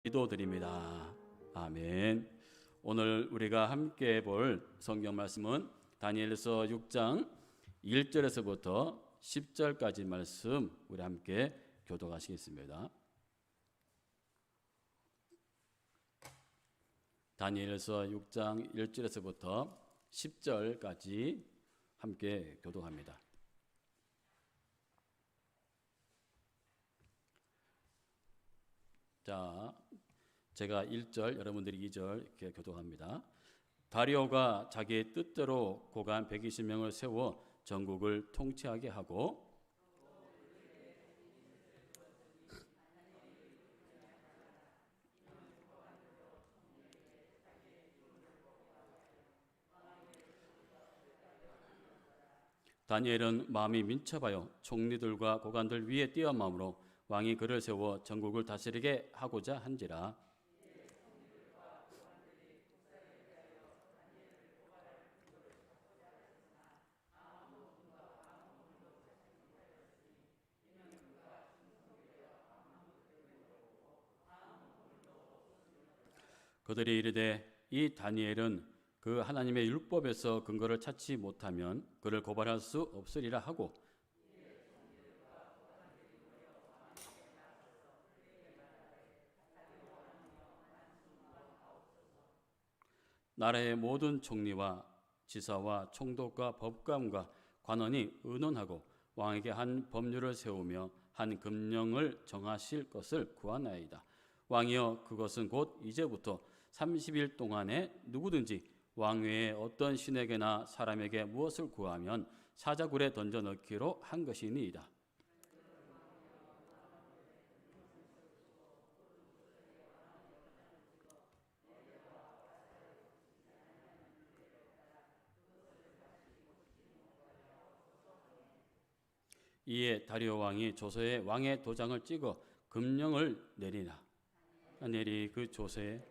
기도드립니다. 아멘. 오늘 우리가 함께 볼 성경 말씀은 다니엘서 6장 1절에서부터 10절까지 말씀 우리 함께 교독하시겠습니다. 다니엘서 6장 1절에서부터 10절까지 함께 교독합니다. 자, 제가 1절, 여러분들이 2절 이렇게 교독합니다. 다리오가 자기의 뜻대로 고관 120명을 세워 전국을 통치하게 하고 다니엘은 마음이 민첩하여 총리들과 고관들 위에 뛰어마음으로 왕이 그를 세워 전국을 다스리게 하고자 한지라. 그들이 이르되 이 다니엘은 그 하나님의 율법에서 근거를 찾지 못하면 그를 고발할 수 없으리라 하고 나라의 모든 총리와 지사와 총독과 법관과 관원이 의논하고 왕에게 한 법률을 세우며 한 금령을 정하실 것을 구하나이다. 왕이여 그것은 곧 이제부터 30일 동안에 누구든지 왕 외에 어떤 신에게나 사람에게 무엇을 구하면 사자굴에 던져 넣기로 한 것이니이다. 이에 다리오 왕이 조서에 왕의 도장을 찍어 금령을 내리나. 다니엘이 그 조서에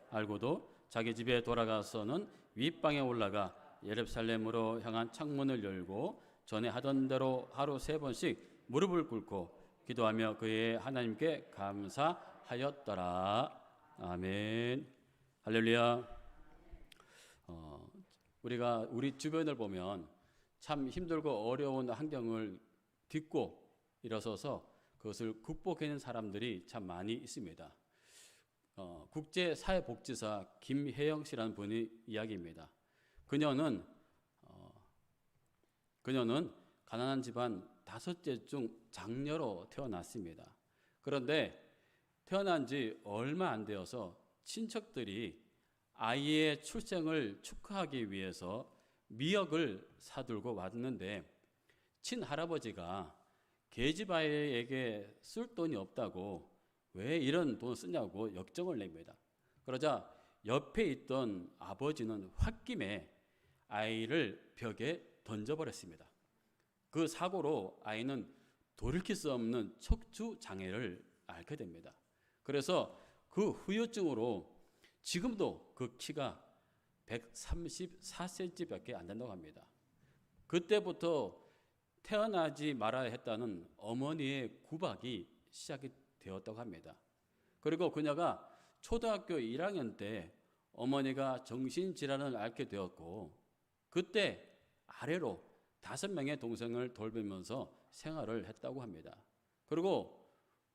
알고도 자기 집에 돌아가서는 윗방에 올라가 예루살렘으로 향한 창문을 열고 전에 하던 대로 하루 3번씩 무릎을 꿇고 기도하며 그의 하나님께 감사하였더라. 아멘. 할렐루야. 우리가 우리 주변을 보면 참 힘들고 어려운 환경을 딛고 일어서서 그것을 극복해낸 사람들이 참 많이 있습니다. 국제사회복지사 김혜영 씨라는 분의 이야기입니다. 그녀는 가난한 집안 5째 중 장녀로 태어났습니다. 그런데 태어난 지 얼마 안 되어서 친척들이 아이의 출생을 축하하기 위해서 미역을 사들고 왔는데 친할아버지가 계집 아이에게 쓸 돈이 없다고 왜 이런 돈을 쓰냐고 역정을 냅니다. 그러자 옆에 있던 아버지는 홧김에 아이를 벽에 던져버렸습니다. 그 사고로 아이는 돌이킬 수 없는 척추 장애를 앓게 됩니다. 그래서 그 후유증으로 지금도 그 키가 134cm밖에 안 된다고 합니다. 그때부터 태어나지 말아야 했다는 어머니의 구박이 시작이 되었다고 합니다. 그리고 그녀가 초등학교 1학년 때 어머니가 정신질환을 앓게 되었고 그때 아래로 5명의 동생을 돌보면서 생활을 했다고 합니다. 그리고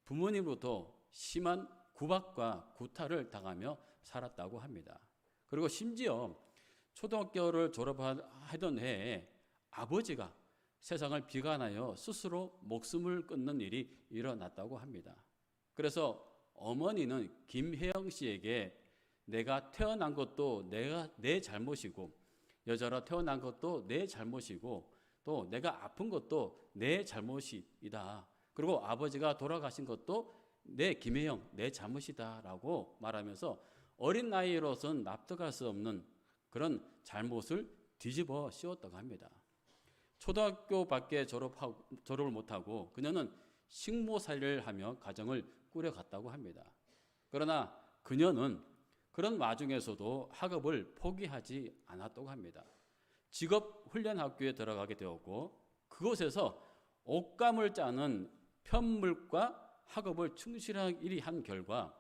부모님으로부터 심한 구박과 구타를 당하며 살았다고 합니다. 그리고 심지어 초등학교를 졸업하던 해에 아버지가 세상을 비관하여 스스로 목숨을 끊는 일이 일어났다고 합니다. 그래서 어머니는 김혜영 씨에게 내가 태어난 것도 내 잘못이고 여자로 태어난 것도 내 잘못이고 또 내가 아픈 것도 내 잘못이다. 그리고 아버지가 돌아가신 것도 김혜영 내 잘못이다 라고 말하면서 어린 나이로서는 납득할 수 없는 그런 잘못을 뒤집어 씌웠다고 합니다. 초등학교밖에 졸업을 못하고 그녀는 식모살이를 하며 가정을 꾸려갔다고 합니다. 그러나 그녀는 그런 와중에서도 학업을 포기하지 않았다고 합니다. 직업훈련학교에 들어가게 되었고 그곳에서 옷감을 짜는 편물과 학업을 충실히 한 결과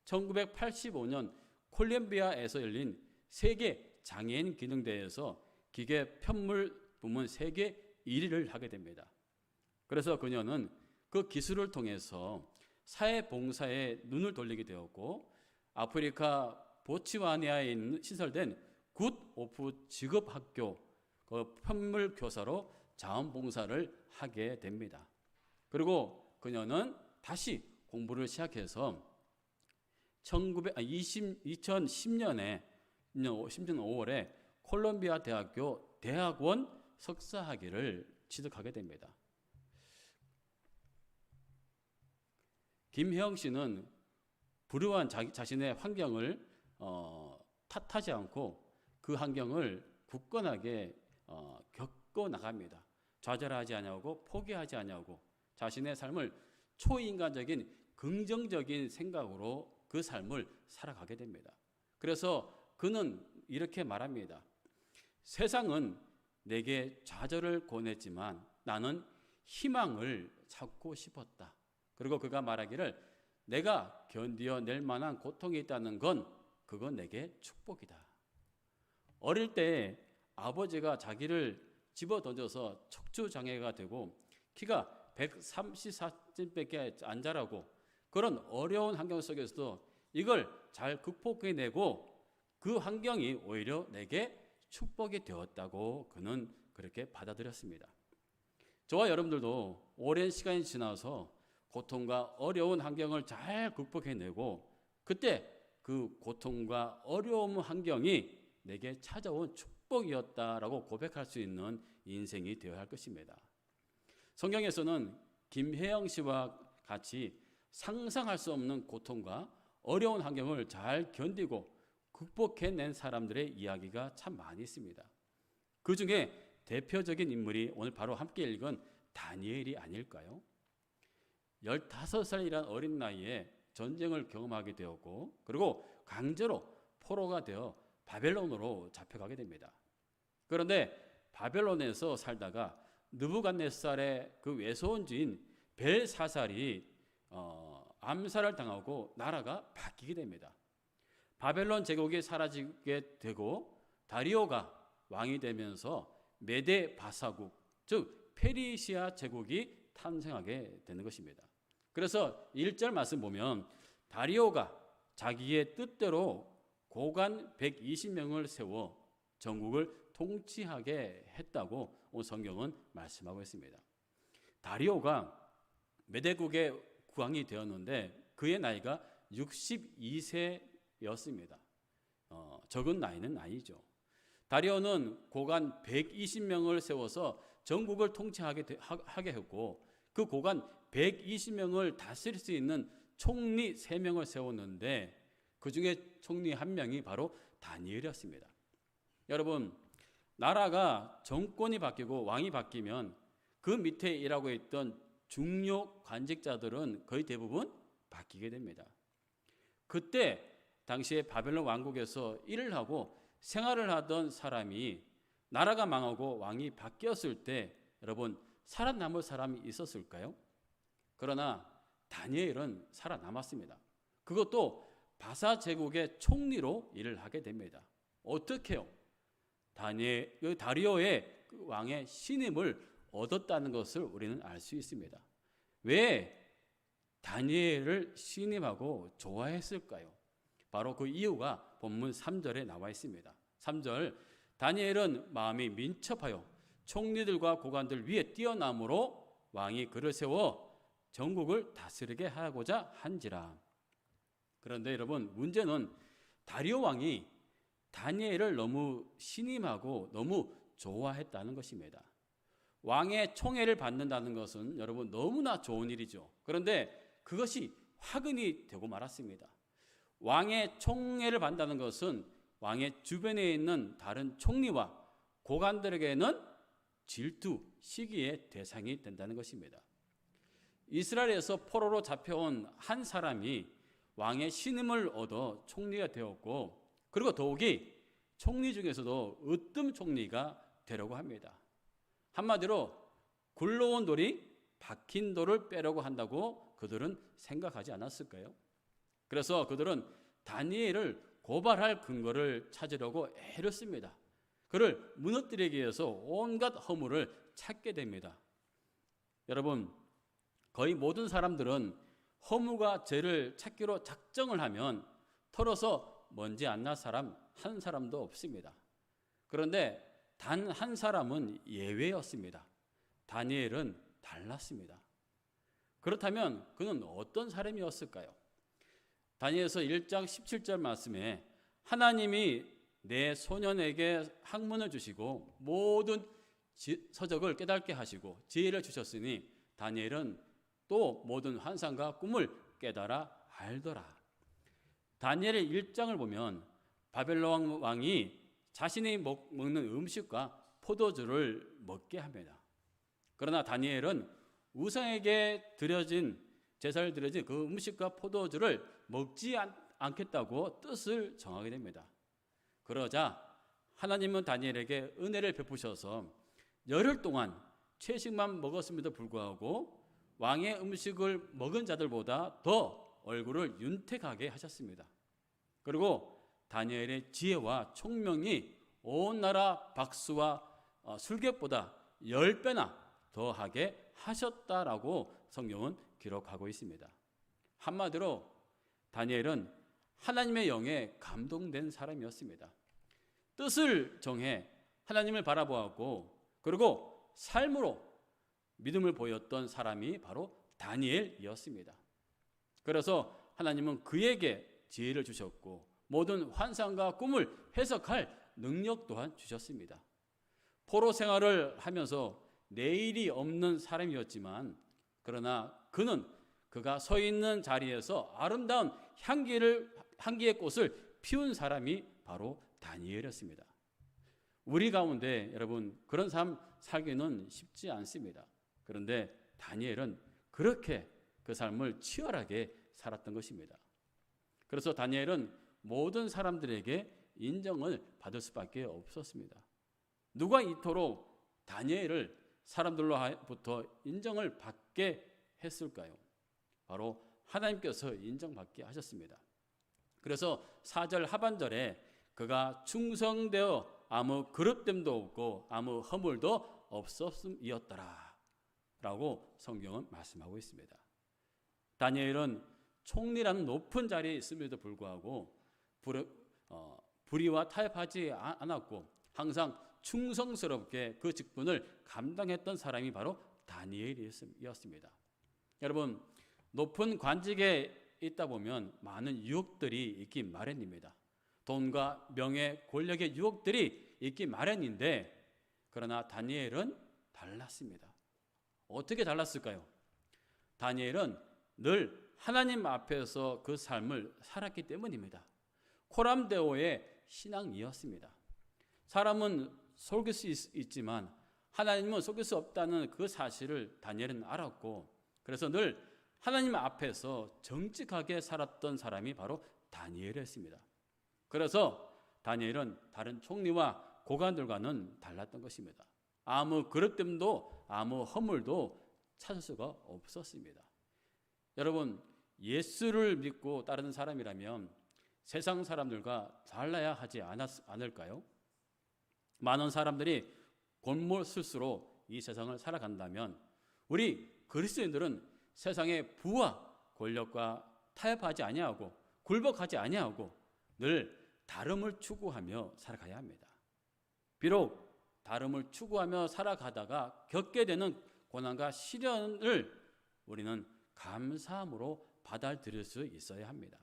1985년 콜롬비아에서 열린 세계 장애인 기능대회에서 기계 편물 부문 세계 1위를 하게 됩니다. 그래서 그녀는 그 기술을 통해서 사회봉사에 눈을 돌리게 되었고 아프리카 보츠와니아에 있는 시설된 굿 오프 직업학교 그 편물 교사로 자원봉사를 하게 됩니다. 그리고 그녀는 다시 공부를 시작해서 2010년에 5월에 콜롬비아 대학교 대학원 석사학위를 취득하게 됩니다. 김혜영 씨는 불우한 자신의 환경을 탓하지 않고 그 환경을 굳건하게 겪어 나갑니다. 좌절하지 않냐고 포기하지 않냐고 자신의 삶을 초인간적인 긍정적인 생각으로 그 삶을 살아가게 됩니다. 그래서 그는 이렇게 말합니다. 세상은 내게 좌절을 권했지만 나는 희망을 찾고 싶었다. 그리고 그가 말하기를 내가 견디어낼 만한 고통이 있다는 건 그건 내게 축복이다. 어릴 때 아버지가 자기를 집어 던져서 척추장애가 되고 키가 134cm밖에 안 자라고 그런 어려운 환경 속에서도 이걸 잘 극복해내고 그 환경이 오히려 내게 축복이 되었다고 그는 그렇게 받아들였습니다. 저와 여러분들도 오랜 시간이 지나서 고통과 어려운 환경을 잘 극복해내고 그때 그 고통과 어려운 환경이 내게 찾아온 축복이었다라고 고백할 수 있는 인생이 되어야 할 것입니다. 성경에서는 김혜영 씨와 같이 상상할 수 없는 고통과 어려운 환경을 잘 견디고 극복해낸 사람들의 이야기가 참 많이 있습니다. 그 중에 대표적인 인물이 오늘 바로 함께 읽은 다니엘이 아닐까요? 15살이란 어린 나이에 전쟁을 경험하게 되었고 그리고 강제로 포로가 되어 바벨론으로 잡혀가게 됩니다. 그런데 바벨론에서 살다가 느부갓네살의 그 외손주인 벨사살이 암살을 당하고 나라가 바뀌게 됩니다. 바벨론 제국이 사라지게 되고 다리오가 왕이 되면서 메데 바사국 즉 페르시아 제국이 탄생하게 되는 것입니다. 그래서 1절 말씀 보면 다리오가 자기의 뜻대로 고관 120명을 세워 전국을 통치하게 했다고 오늘 성경은 말씀하고 있습니다. 다리오가 메대국의 국왕이 되었는데 그의 나이가 62세였습니다. 적은 나이는 아니죠. 다리오는 고관 120명을 세워서 전국을 통치하게 했고 그 고관 120명을 다스릴 수 있는 총리 3명을 세웠는데 그 중에 총리 1명이 바로 다니엘이었습니다. 여러분, 나라가 정권이 바뀌고 왕이 바뀌면 그 밑에 일하고 있던 중요 관직자들은 거의 대부분 바뀌게 됩니다. 그때 당시에 바벨론 왕국에서 일을 하고 생활을 하던 사람이 나라가 망하고 왕이 바뀌었을 때 여러분 살아남을 사람이 있었을까요? 그러나 다니엘은 살아남았습니다. 그것도 바사 제국의 총리로 일을 하게 됩니다. 어떻게요? 다리오의 그 왕의 신임을 얻었다는 것을 우리는 알 수 있습니다. 왜 다니엘을 신임하고 좋아했을까요? 바로 그 이유가 본문 3절에 나와 있습니다. 3절 다니엘은 마음이 민첩하여 총리들과 고관들 위에 뛰어남으로 왕이 그를 세워 전국을 다스리게 하고자 한지라. 그런데 여러분 문제는 다리오 왕이 다니엘을 너무 신임하고 너무 좋아했다는 것입니다. 왕의 총애를 받는다는 것은 여러분 너무나 좋은 일이죠. 그런데 그것이 화근이 되고 말았습니다. 왕의 총애를 받는다는 것은 왕의 주변에 있는 다른 총리와 고관들에게는 질투, 시기의 대상이 된다는 것입니다. 이스라엘에서 포로로 잡혀온 한 사람이 왕의 신임을 얻어 총리가 되었고 그리고 더욱이 총리 중에서도 으뜸 총리가 되려고 합니다. 한마디로 굴러온 돌이 박힌 돌을 빼려고 한다고 그들은 생각하지 않았을까요? 그래서 그들은 다니엘을 고발할 근거를 찾으려고 애를 씁니다. 그를 무너뜨리기 위해서 온갖 허물을 찾게 됩니다. 여러분, 거의 모든 사람들은 허물과 죄를 찾기로 작정을 하면 털어서 먼지 안 날 사람 한 사람도 없습니다. 그런데 단 한 사람은 예외였습니다. 다니엘은 달랐습니다. 그렇다면 그는 어떤 사람이었을까요? 다니엘서 1장 17절 말씀에 하나님이 내 소년에게 학문을 주시고 모든 서적을 깨닫게 하시고 지혜를 주셨으니 다니엘은 또 모든 환상과 꿈을 깨달아 알더라. 다니엘의 1장을 보면 바벨론 왕이 자신이 먹는 음식과 포도주를 먹게 합니다. 그러나 다니엘은 우상에게 제사를 드려진 그 음식과 포도주를 먹지 않겠다고 뜻을 정하게 됩니다. 그러자 하나님은 다니엘에게 은혜를 베푸셔서 열흘 동안 채식만 먹었음에도 불구하고 왕의 음식을 먹은 자들보다 더 얼굴을 윤택하게 하셨습니다. 그리고 다니엘의 지혜와 총명이 온 나라 박수와 술객보다 10배나 더하게 하셨다라고 성경은 기록하고 있습니다. 한마디로 다니엘은 하나님의 영에 감동된 사람이었습니다. 뜻을 정해 하나님을 바라보았고 그리고 삶으로 믿음을 보였던 사람이 바로 다니엘이었습니다. 그래서 하나님은 그에게 지혜를 주셨고 모든 환상과 꿈을 해석할 능력 또한 주셨습니다. 포로 생활을 하면서 내일이 없는 사람이었지만 그러나 그가 서 있는 자리에서 아름다운 향기의 꽃을 피운 사람이 바로 다니엘이었습니다. 우리 가운데 여러분 그런 삶 살기는 쉽지 않습니다. 그런데 다니엘은 그렇게 그 삶을 치열하게 살았던 것입니다. 그래서 다니엘은 모든 사람들에게 인정을 받을 수밖에 없었습니다. 누가 이토록 다니엘을 사람들로부터 인정을 받게 했을까요? 바로 하나님께서 인정받게 하셨습니다. 그래서 4절 하반절에 그가 충성되어 아무 그릇됨도 없고 아무 허물도 없었음이었더라 라고 성경은 말씀하고 있습니다. 다니엘은 총리라는 높은 자리에 있음에도 불구하고 불의와 타협하지 않았고 항상 충성스럽게 그 직분을 감당했던 사람이 바로 다니엘이었습니다. 여러분, 높은 관직에 있다 보면 많은 유혹들이 있기 마련입니다. 돈과 명예, 권력의 유혹들이 있기 마련인데 그러나 다니엘은 달랐습니다. 어떻게 달랐을까요? 다니엘은 늘 하나님 앞에서 그 삶을 살았기 때문입니다. 코람데오의 신앙이었습니다. 사람은 속일 수 있지만 하나님은 속일 수 없다는 그 사실을 다니엘은 알았고 그래서 늘 하나님 앞에서 정직하게 살았던 사람이 바로 다니엘이었습니다. 그래서 다니엘은 다른 총리와 고관들과는 달랐던 것입니다. 아무 그릇됨도 아무 허물도 찾을 수가 없었습니다. 여러분, 예수를 믿고 따르는 사람이라면 세상 사람들과 달라야 하지 않을까요? 많은 사람들이 골몰술수로 이 세상을 살아간다면 우리 그리스도인들은 세상의 부와 권력과 타협하지 아니하고 굴복하지 아니하고 늘 다름을 추구하며 살아가야 합니다. 비록 다름을 추구하며 살아가다가 겪게 되는 고난과 시련을 우리는 감사함으로 받아들일 수 있어야 합니다.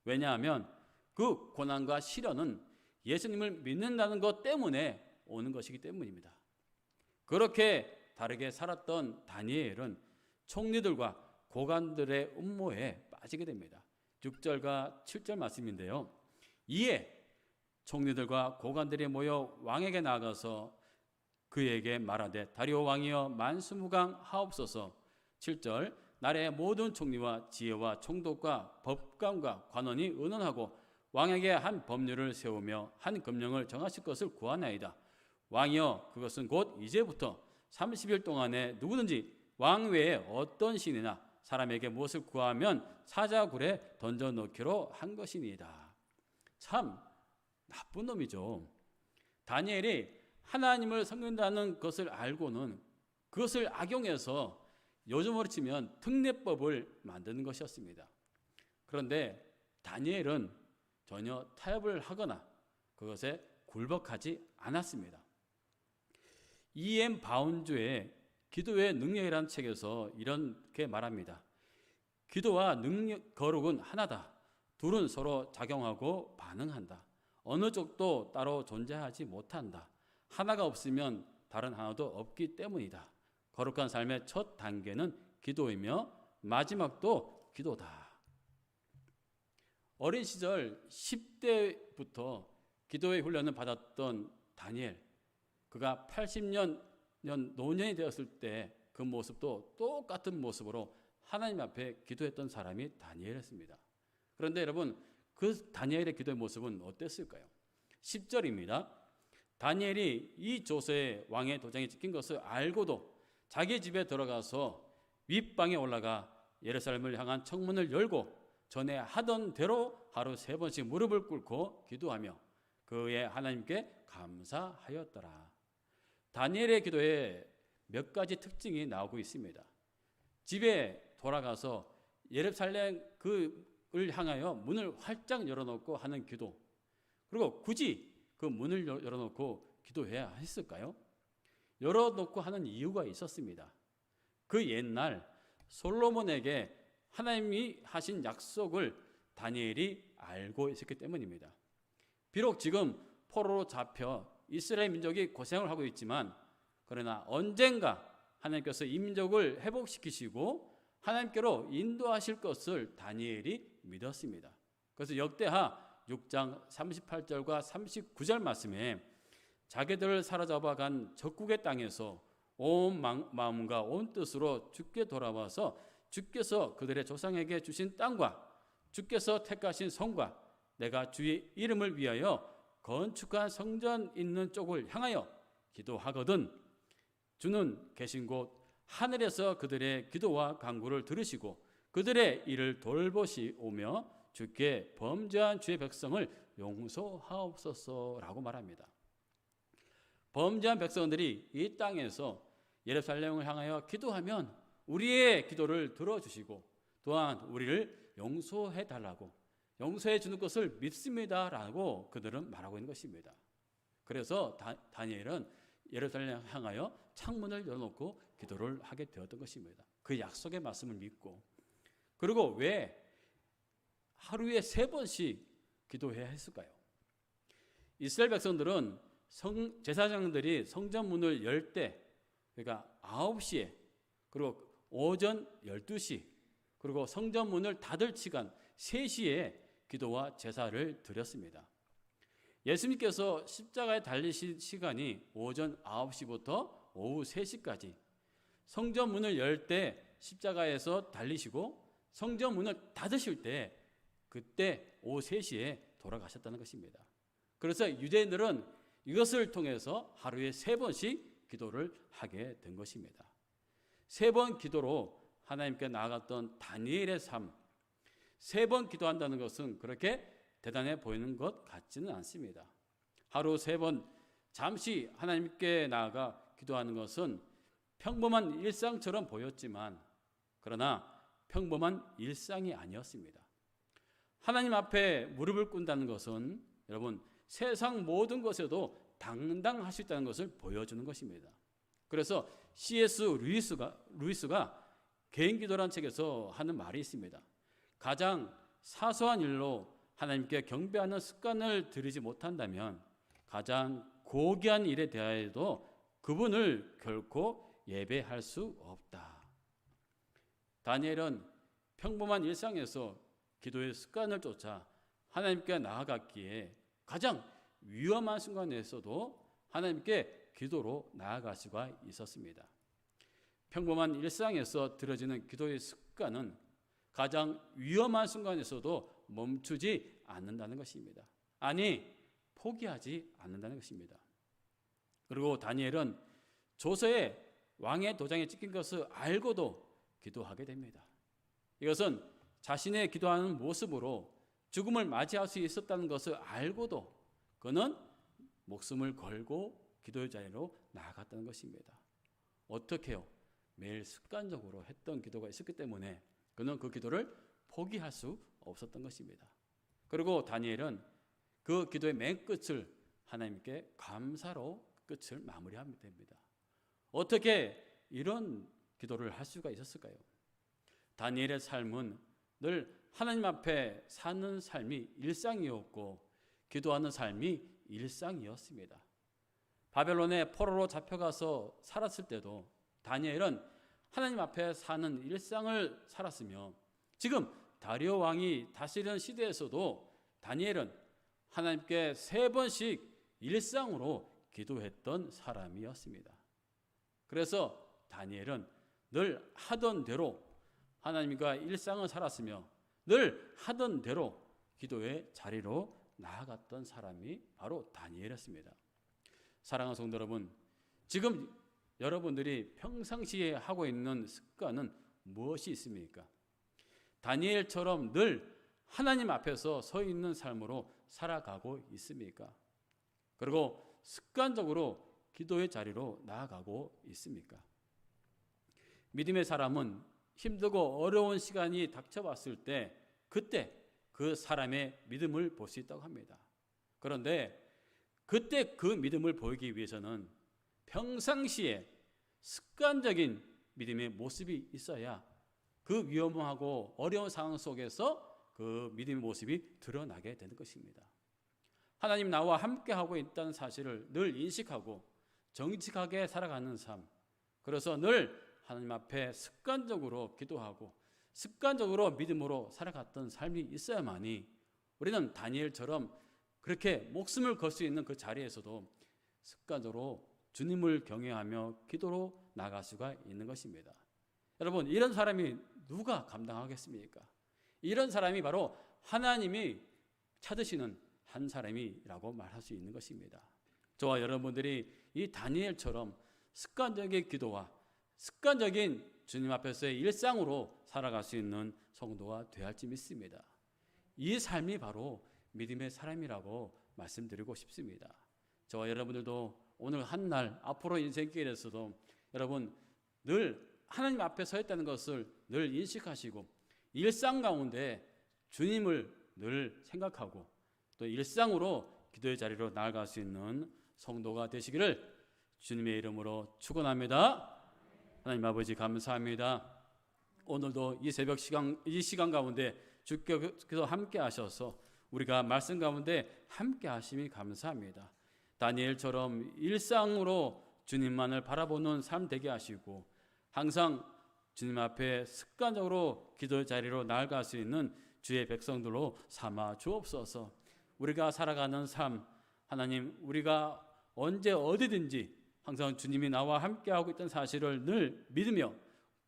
왜냐하면 그 고난과 시련은 예수님을 믿는다는 것 때문에 오는 것이기 때문입니다. 그렇게 다르게 살았던 다니엘은 총리들과 고관들의 음모에 빠지게 됩니다. 6절과 7절 말씀인데요. 이에 총리들과 고관들이 모여 왕에게 나가서 그에게 말하되 다리오 왕이여 만수무강 하옵소서. 7절 나라의 모든 총리와 지혜와 총독과 법관과 관원이 의논하고 왕에게 한 법률을 세우며 한 금령을 정하실 것을 구하나이다. 왕이여 그것은 곧 이제부터 30일 동안에 누구든지 왕 외에 어떤 신이나 사람에게 무엇을 구하면 사자굴에 던져넣기로 한 것이니이다. 참 나쁜 놈이죠. 다니엘이 하나님을 섬긴다는 것을 알고는 그것을 악용해서 요즘으로 치면 특례법을 만드는 것이었습니다. 그런데 다니엘은 전혀 타협을 하거나 그것에 굴복하지 않았습니다. E.M. 바운주의 기도의 능력이라는 책에서 이렇게 말합니다. 기도와 거룩은 하나다. 둘은 서로 작용하고 반응한다. 어느 쪽도 따로 존재하지 못한다. 하나가 없으면 다른 하나도 없기 때문이다. 거룩한 삶의 첫 단계는 기도이며 마지막도 기도다. 어린 시절 10대부터 기도의 훈련을 받았던 다니엘, 그가 80년 노년이 되었을 때 그 모습도 똑같은 모습으로 하나님 앞에 기도했던 사람이 다니엘이었습니다. 그런데 여러분, 그 다니엘의 기도의 모습은 어땠을까요? 10절입니다. 다니엘이 이 조서에 왕의 도장이 찍힌 것을 알고도 자기 집에 들어가서 윗방에 올라가 예루살렘을 향한 청문을 열고 전에 하던 대로 하루 3번씩 무릎을 꿇고 기도하며 그의 하나님께 감사하였더라. 다니엘의 기도에 몇 가지 특징이 나오고 있습니다. 집에 돌아가서 예루살렘을 향하여 문을 활짝 열어놓고 하는 기도, 그리고 굳이 그 문을 열어놓고 기도해야 했을까요? 열어놓고 하는 이유가 있었습니다. 그 옛날 솔로몬에게 하나님이 하신 약속을 다니엘이 알고 있었기 때문입니다. 비록 지금 포로로 잡혀 이스라엘 민족이 고생을 하고 있지만, 그러나 언젠가 하나님께서 이 민족을 회복시키시고 하나님께로 인도하실 것을 다니엘이 믿었습니다. 그래서 역대하 6장 38절과 39절 말씀에 자기들을 사로잡아간 적국의 땅에서 온 마음과 온 뜻으로 주께 돌아와서 주께서 그들의 조상에게 주신 땅과 주께서 택하신 성과 내가 주의 이름을 위하여 건축한 성전 있는 쪽을 향하여 기도하거든 주는 계신 곳 하늘에서 그들의 기도와 간구를 들으시고 그들의 일을 돌보시오며 주께 범죄한 주의 백성을 용서하옵소서라고 말합니다. 범죄한 백성들이 이 땅에서 예루살렘을 향하여 기도하면 우리의 기도를 들어주시고 또한 우리를 용서해 달라고, 용서해 주는 것을 믿습니다라고 그들은 말하고 있는 것입니다. 그래서 다니엘은 예루살렘을 향하여 창문을 열어놓고 기도를 하게 되었던 것입니다. 그 약속의 말씀을 믿고. 그리고 왜 하루에 3번씩 기도해야 했을까요? 이스라엘 백성들은 제사장들이 성전 문을 열 때, 그러니까 9시에, 그리고 오전 12시, 그리고 성전 문을 닫을 시간 3시에 기도와 제사를 드렸습니다. 예수님께서 십자가에 달리신 시간이 오전 9시부터 오후 3시까지, 성전 문을 열 때 십자가에서 달리시고 성전 문을 닫으실 때 그때 오후 3시에 돌아가셨다는 것입니다. 그래서 유대인들은 이것을 통해서 하루에 3번씩 기도를 하게 된 것입니다. 3번 기도로 하나님께 나아갔던 다니엘의 삶, 3번 기도한다는 것은 그렇게 대단해 보이는 것 같지는 않습니다. 하루 3번 잠시 하나님께 나아가 기도하는 것은 평범한 일상처럼 보였지만, 그러나 평범한 일상이 아니었습니다. 하나님 앞에 무릎을 꿇는다는 것은 여러분 세상 모든 것에도 당당할 수 있다는 것을 보여주는 것입니다. 그래서 C.S. 루이스가 개인기도라는 책에서 하는 말이 있습니다. 가장 사소한 일로 하나님께 경배하는 습관을 들이지 못한다면 가장 고귀한 일에 대하여도 그분을 결코 예배할 수 없다. 다니엘은 평범한 일상에서 기도의 습관을 쫓아 하나님께 나아갔기에 가장 위험한 순간에서도 하나님께 기도로 나아갈 수가 있었습니다. 평범한 일상에서 들어지는 기도의 습관은 가장 위험한 순간에서도 멈추지 않는다는 것입니다. 아니, 포기하지 않는다는 것입니다. 그리고 다니엘은 조서에 왕의 도장에 찍힌 것을 알고도 기도하게 됩니다. 이것은 자신의 기도하는 모습으로 죽음을 맞이할 수 있었다는 것을 알고도 그는 목숨을 걸고 기도의 자리로 나아갔다는 것입니다. 어떻게 해요? 매일 습관적으로 했던 기도가 있었기 때문에 그는 그 기도를 포기할 수 없었던 것입니다. 그리고 다니엘은 그 기도의 맨 끝을 하나님께 감사로 끝을 마무리하면 됩니다. 어떻게 이런 기도를 할 수가 있었을까요? 다니엘의 삶은 늘 하나님 앞에 사는 삶이 일상이었고 기도하는 삶이 일상이었습니다. 바벨론의 포로로 잡혀가서 살았을 때도 다니엘은 하나님 앞에 사는 일상을 살았으며 지금 다리오 왕이 다스리는 시대에서도 다니엘은 하나님께 3번씩 일상으로 기도했던 사람이었습니다. 그래서 다니엘은 늘 하던 대로 하나님과 일상을 살았으며 늘 하던 대로 기도의 자리로 나아갔던 사람이 바로 다니엘이었습니다. 사랑하는 성도 여러분, 지금 여러분들이 평상시에 하고 있는 습관은 무엇이 있습니까? 다니엘처럼 늘 하나님 앞에서 서 있는 삶으로 살아가고 있습니까? 그리고 습관적으로 기도의 자리로 나아가고 있습니까? 믿음의 사람은 힘들고 어려운 시간이 닥쳐왔을 때 그때 그 사람의 믿음을 볼 수 있다고 합니다. 그런데 그때 그 믿음을 보이기 위해서는 평상시에 습관적인 믿음의 모습이 있어야 그 위험하고 어려운 상황 속에서 그 믿음의 모습이 드러나게 되는 것입니다. 하나님 나와 함께하고 있다는 사실을 늘 인식하고 정직하게 살아가는 삶, 그래서 늘 하나님 앞에 습관적으로 기도하고 습관적으로 믿음으로 살아갔던 삶이 있어야만이 우리는 다니엘처럼 그렇게 목숨을 걸 수 있는 그 자리에서도 습관적으로 주님을 경외하며 기도로 나갈 수가 있는 것입니다. 여러분, 이런 사람이 누가 감당하겠습니까? 이런 사람이 바로 하나님이 찾으시는 한 사람이라고 말할 수 있는 것입니다. 저와 여러분들이 이 다니엘처럼 습관적인 기도와 습관적인 주님 앞에서의 일상으로 살아갈 수 있는 성도가 되어야 할지 믿습니다. 이 삶이 바로 믿음의 사람이라고 말씀드리고 싶습니다. 저와 여러분들도 오늘 한 날 앞으로 인생길에서도 여러분 늘 하나님 앞에 서 있다는 것을 늘 인식하시고 일상 가운데 주님을 늘 생각하고 또 일상으로 기도의 자리로 나아갈 수 있는 성도가 되시기를 주님의 이름으로 축원합니다. 하나님 아버지 감사합니다. 오늘도 이 새벽 시간, 이 시간 가운데 주께서 함께 하셔서 우리가 말씀 가운데 함께 하심이 감사합니다. 다니엘처럼 일상으로 주님만을 바라보는 삶 되게 하시고 항상 주님 앞에 습관적으로 기도의 자리로 나아갈 수 있는 주의 백성들로 삼아 주옵소서. 우리가 살아가는 삶, 하나님 우리가 언제 어디든지 항상 주님이 나와 함께하고 있던 사실을 늘 믿으며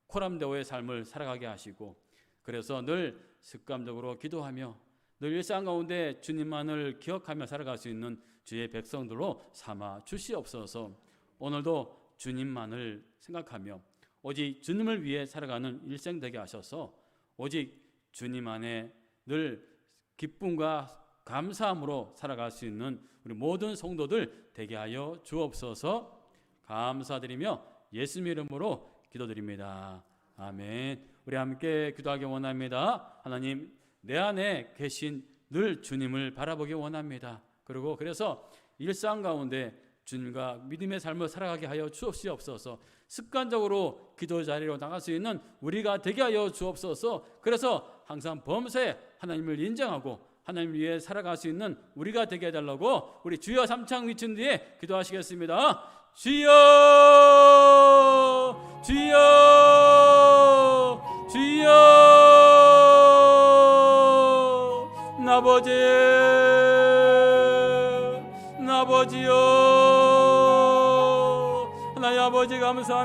코람데오의 삶을 살아가게 하시고 그래서 늘 습관적으로 기도하며 늘 일상 가운데 주님만을 기억하며 살아갈 수 있는 주의 백성들로 삼아 주시옵소서. 오늘도 주님만을 생각하며 오직 주님을 위해 살아가는 일생 되게 하셔서 오직 주님 안에 늘 기쁨과 감사함으로 살아갈 수 있는 우리 모든 성도들 되게 하여 주옵소서. 감사드리며 예수님 이름으로 기도드립니다. 아멘. 우리 함께 기도하기 원합니다. 하나님, 내 안에 계신 늘 주님을 바라보기 원합니다. 그리고 그래서 일상 가운데 주님과 믿음의 삶을 살아가게 하여 주옵소서. 습관적으로 기도 자리로 나갈 수 있는 우리가 되게 하여 주옵소서. 그래서 항상 범사에 하나님을 인정하고 하나님을 위해 살아갈 수 있는 우리가 되게 해달라고 우리 주여 삼창 외친 뒤에 기도하시겠습니다. 주여 주여 주여 나버지 나버지여 하나님 아버지 감사합니다.